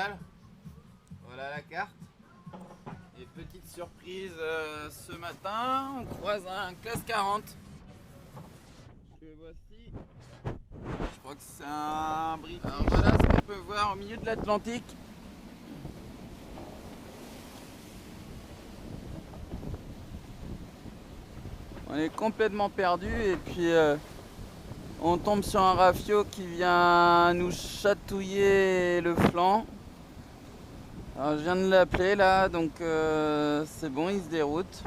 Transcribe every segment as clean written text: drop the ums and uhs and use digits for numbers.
génial. Voilà la carte. Et petite surprise, ce matin, on croise un classe 40. Que voici. Je crois que c'est un British. Alors voilà ce qu'on peut voir au milieu de l'Atlantique. On est complètement perdu et puis on tombe sur un rafio qui vient nous chatouiller le flanc. Alors je viens de l'appeler là, donc c'est bon, il se déroute.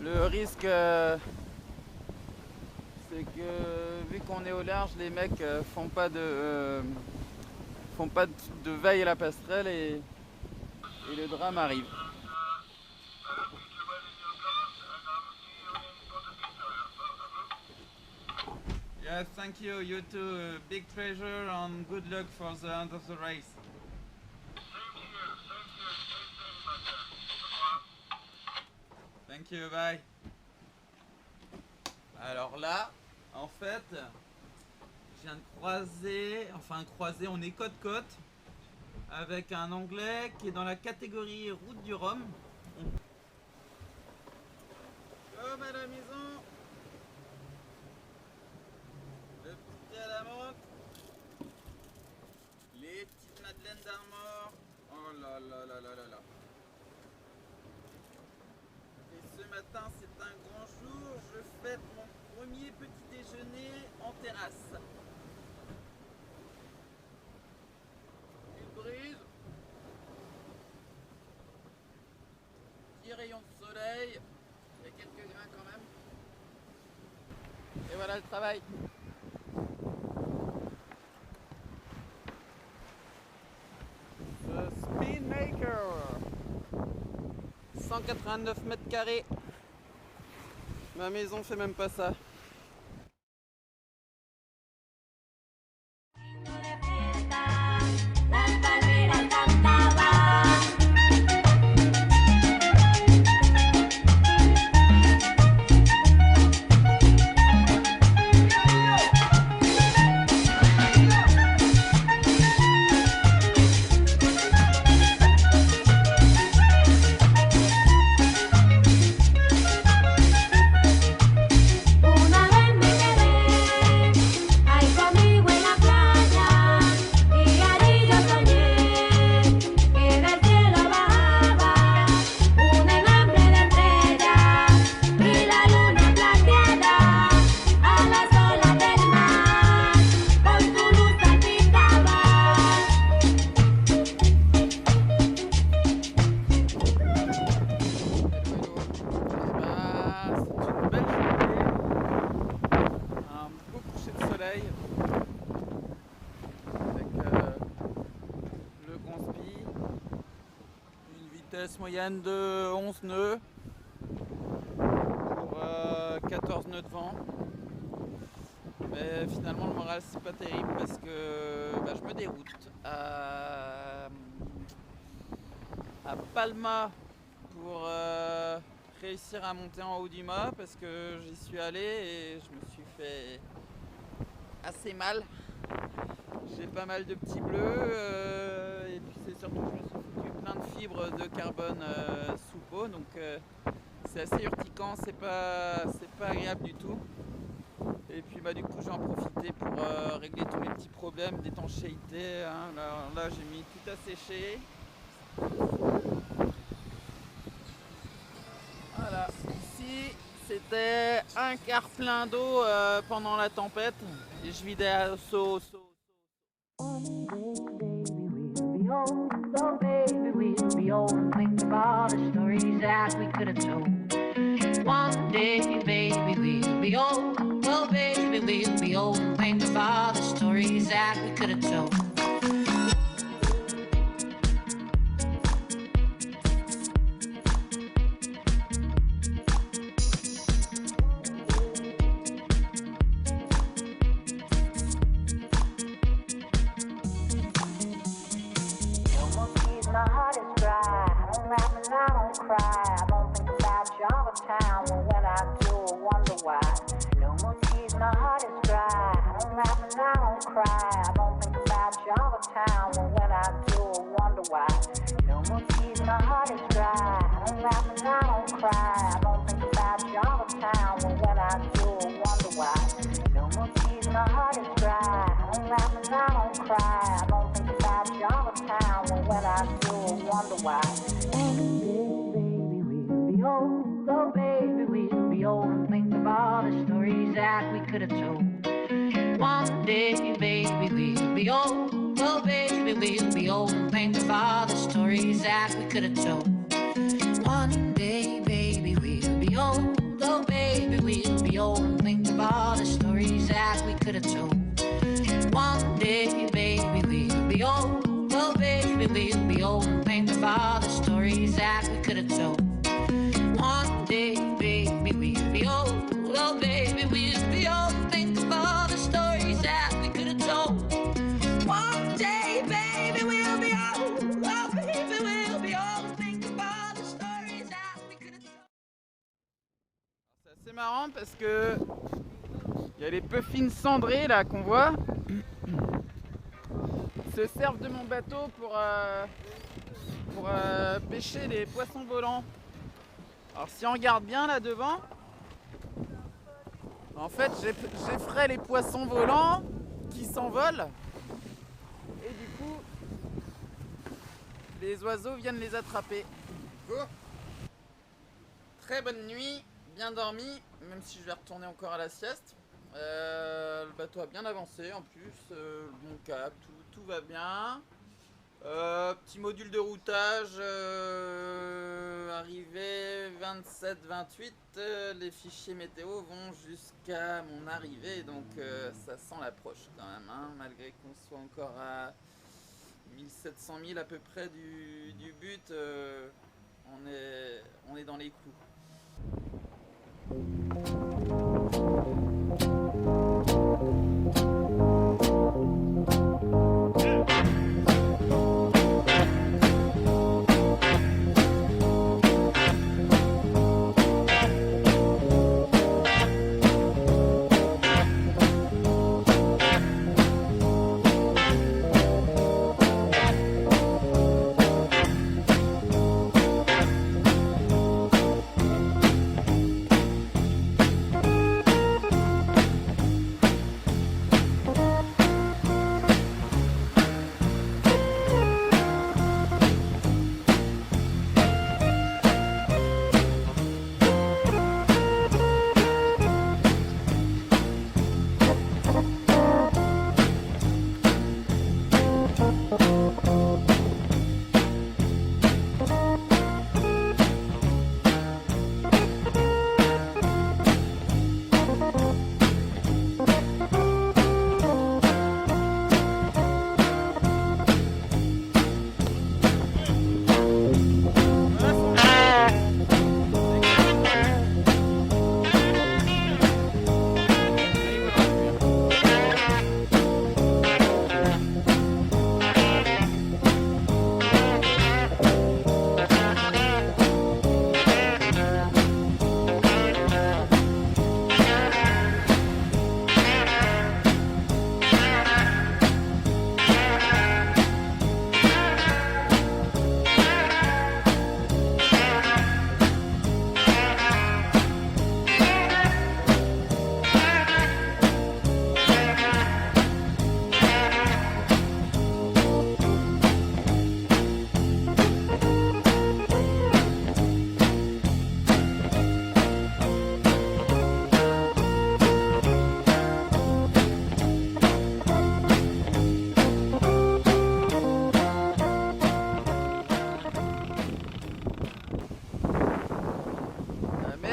Le risque c'est que vu qu'on est au large, les mecs font pas de veille à la passerelle et le drame arrive. Yes, thank you. You too. Big pleasure and good luck for the end of the race. Thank you, bye. Alors là, en fait, je viens de croiser, on est côte-côte avec un Anglais qui est dans la catégorie route du Rhum. Comme à la maison. Le petit à la menthe. Les petites madeleines d'Armor. Oh là là là là là là. Et ce matin, c'est un grand jour. Je fête mon premier petit déjeuner en terrasse. Une brise. Petit rayon de soleil. Il y a quelques grains quand même. Et voilà le travail. The Speedmaker. 189 mètres carrés. Ma maison fait même pas ça. Moyenne de 11 nœuds pour 14 nœuds de vent, mais finalement le moral c'est pas terrible parce que je me déroute à Palma pour réussir à monter en haut du mât parce que j'y suis allé et je me suis fait assez mal. J'ai pas mal de petits bleus et puis c'est surtout que je me suis foutu plein de fibres de carbone sous peau, donc c'est assez urticant, c'est pas agréable du tout. Et puis du coup je vais en profiter pour régler tous mes petits problèmes d'étanchéité. Hein. Là j'ai mis tout à sécher. Voilà, ici c'était un quart plein d'eau pendant la tempête et je vidais à seau. One day, baby, we'll be old and think of all the stories that we could have told. One day, baby, we'll be old. Oh, baby, we'll be old and think of all the stories that we could have told. My heart is dry, I don't laugh and I don't cry. I don't think about you all the time, but when I do, I wonder why. No more tears, my heart is dry, I don't laugh and I don't cry. I don't think about you all the time, but when why. One day, baby, we'll be old. Oh, baby, we'll be old and think of all the stories that we could have told. One day, baby, we'll be old. Oh, baby, we'll be old and think of all the stories that we could have told. One day, baby, we'll be old. Oh, baby, we'll be old and think of all the stories that we could have told. One day, baby, we'll be old. Oh, baby, we'll be old and think of all the stories that we could have told. One day, baby, we'll be old. Oh, baby, we'll be old and think of all the stories that we could have told. One day, baby, we'll be old. Oh, baby, we'll be old and think of all the stories that we could have told. C'est assez marrant parce que il y a les puffins cendrés là qu'on voit. Ils se servent de mon bateau pour pêcher les poissons volants. Alors si on regarde bien là devant, en fait j'effraie les poissons volants qui s'envolent et du coup les oiseaux viennent les attraper. Très bonne nuit, bien dormi, même si je vais retourner encore à la sieste. Le bateau a bien avancé en plus, bon cap, tout va bien. Petit module de routage, arrivé 27-28, les fichiers météo vont jusqu'à mon arrivée, donc ça sent l'approche quand même, hein, malgré qu'on soit encore à 1700 000 à peu près du but, on est dans les clous.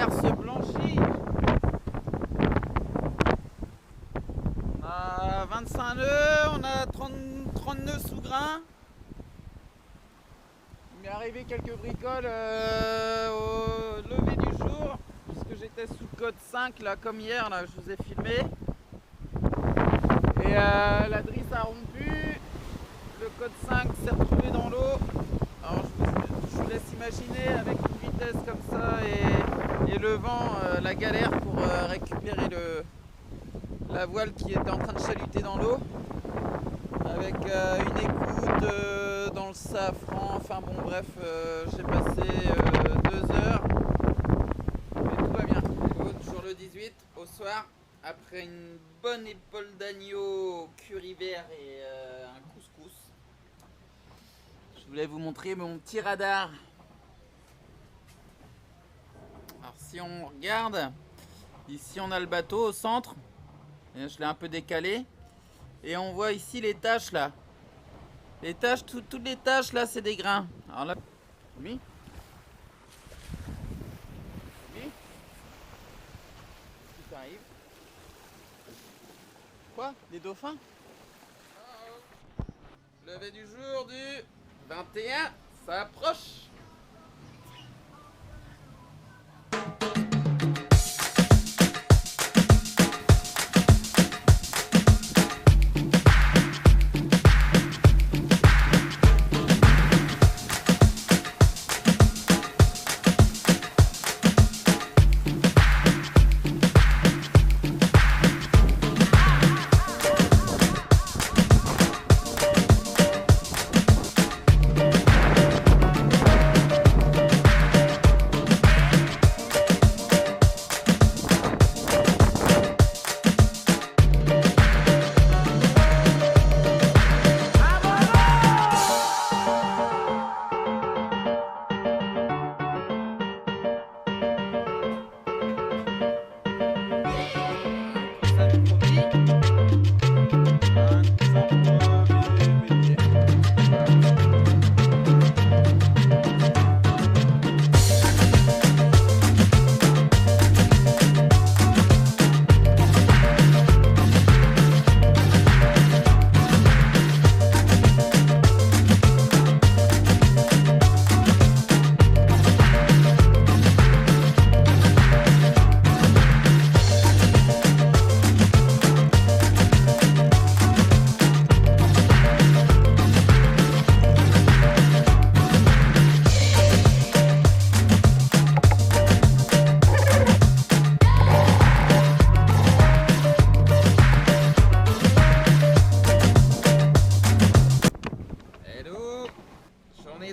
Se blanchit. On a 25 nœuds, on a 30 nœuds sous grain. Il m'est arrivé quelques bricoles au lever du jour, puisque j'étais sous code 5 là, comme hier, là, je vous ai filmé. Et la drisse a rompu, le code 5 s'est retrouvé dans l'eau. Alors je vous laisse imaginer avec une vitesse comme ça et le vent, la galère pour récupérer la voile qui était en train de chaluter dans l'eau, avec une écoute dans le safran, enfin bon bref, j'ai passé 2 heures, mais tout va bien. Toujours le 18 au soir, après une bonne épaule d'agneau curry vert et un couscous. Je voulais vous montrer mon petit radar. Alors si on regarde, ici on a le bateau au centre. Et je l'ai un peu décalé. Et on voit ici les taches là. Les taches, toutes les taches là, c'est des grains. Alors là, oui. Oui. Qu'est-ce qui t'arrive? Quoi? Des dauphins? Lever du jour du 21, ça approche.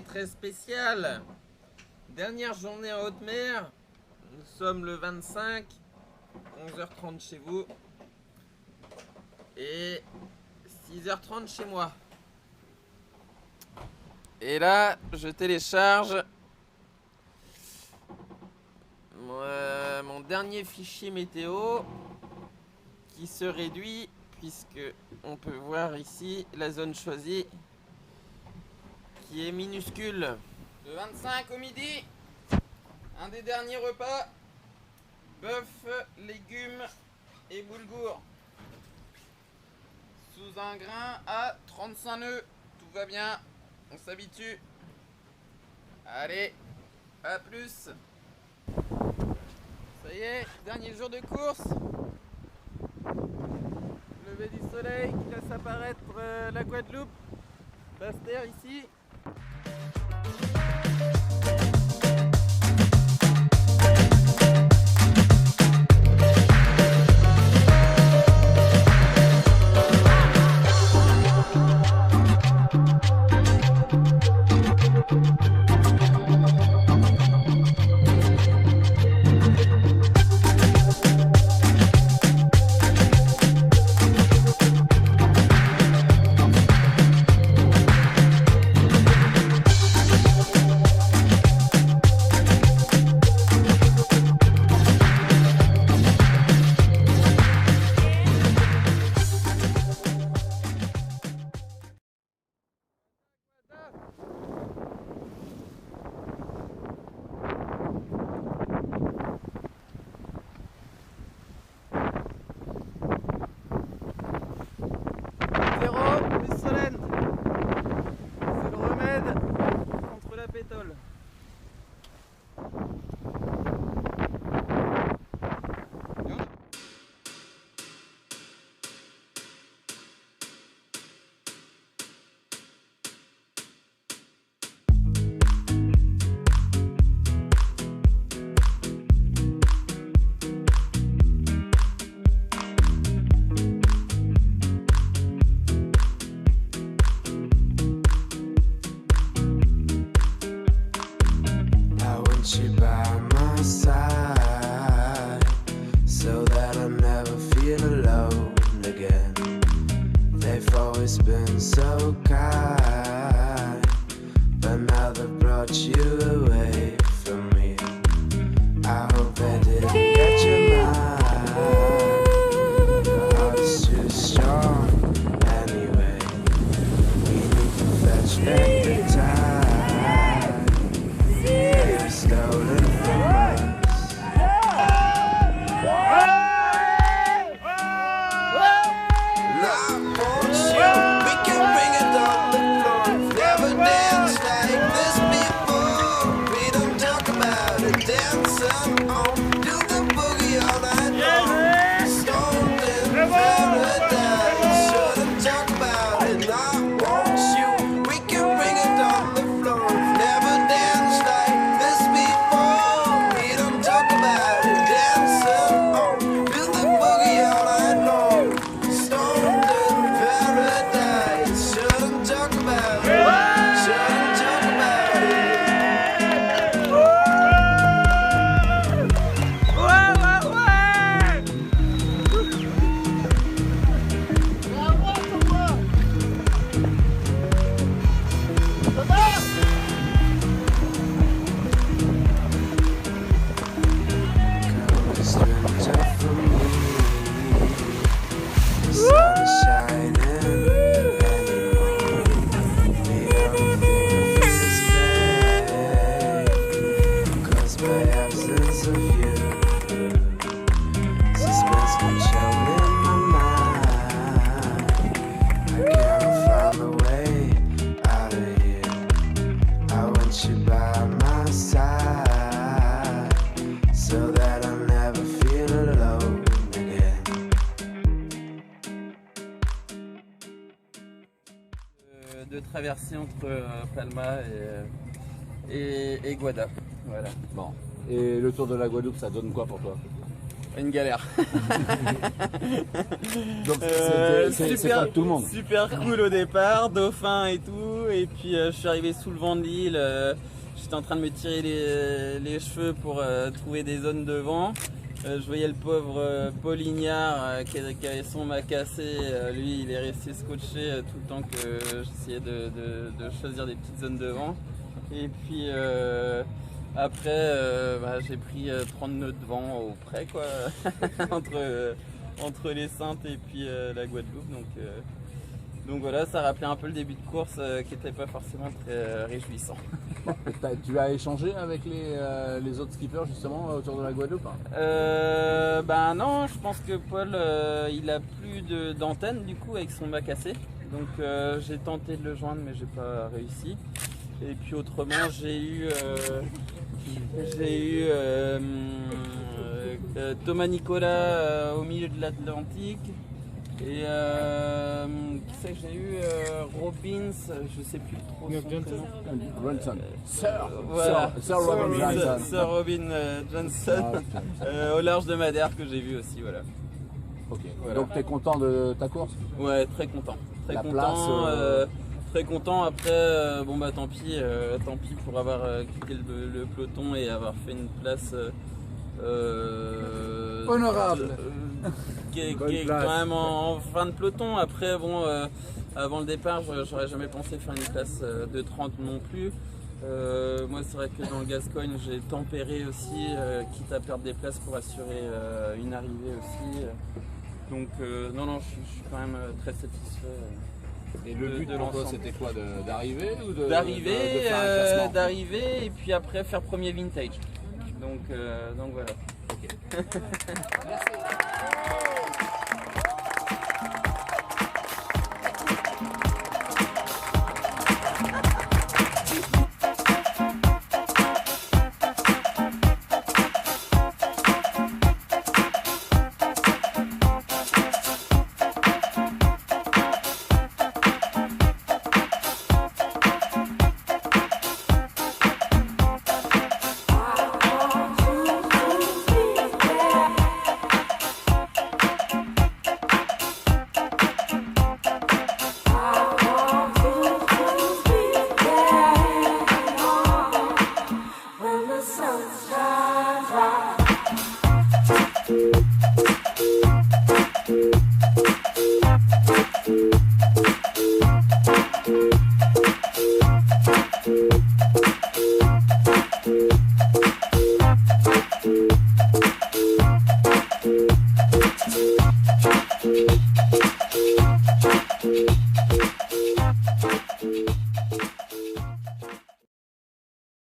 Très spécial. Dernière journée en haute mer. Nous sommes le 25, 11h30 chez vous et 6h30 chez moi. Et là, je télécharge mon dernier fichier météo qui se réduit puisque on peut voir ici la zone choisie qui est minuscule. Le 25 au midi, un des derniers repas, bœuf, légumes et boulgour. Sous un grain à 35 nœuds, tout va bien, on s'habitue. Allez, à plus. Ça y est, dernier jour de course. Lever du soleil qui laisse apparaître la Guadeloupe. Basse-Terre ici. They've always been so kind, De traverser entre Palma et Guada. Voilà. Bon. Et le tour de la Guadeloupe, ça donne quoi pour toi? Une galère. Donc c'est pas tout le monde. Super cool au départ, dauphin et tout. Et puis je suis arrivé sous le vent de l'île. J'étais en train de me tirer les cheveux pour trouver des zones de vent. Je voyais le pauvre Paul Ignard qui avait son mât cassé. Lui, il est resté scotché tout le temps que j'essayais de choisir des petites zones de vent. Et puis après, j'ai pris 30 nœuds de vent au près, quoi, entre les Saintes et puis la Guadeloupe. Donc voilà, ça rappelait un peu le début de course qui n'était pas forcément très réjouissant. Tu as échangé avec les autres skippers justement autour de la Guadeloupe? Non, je pense que Paul il a plus d'antenne du coup avec son mât cassé. Donc j'ai tenté de le joindre mais j'ai pas réussi. Et puis autrement j'ai eu Thomas Nicolas au milieu de l'Atlantique. Et qui c'est que j'ai eu Robbins, je sais plus trop son Johnson. Sir Robin Johnson au large de Madère que j'ai vu aussi, voilà. Ok. Voilà. Donc tu es content de ta course? Ouais, très content. Très content. Après, tant pis pour avoir quitté le peloton et avoir fait une place honorable. Qui est quand même en fin de peloton. Après, avant le départ, j'aurais jamais pensé faire une place de 30 non plus. Moi, c'est vrai que dans le Gascogne, j'ai tempéré aussi, quitte à perdre des places pour assurer une arrivée aussi. Donc, non, je suis quand même très satisfait. Et le but pour toi, c'était quoi? D'arriver ou de d'arriver et puis après faire premier vintage. Donc voilà. Ok. Merci.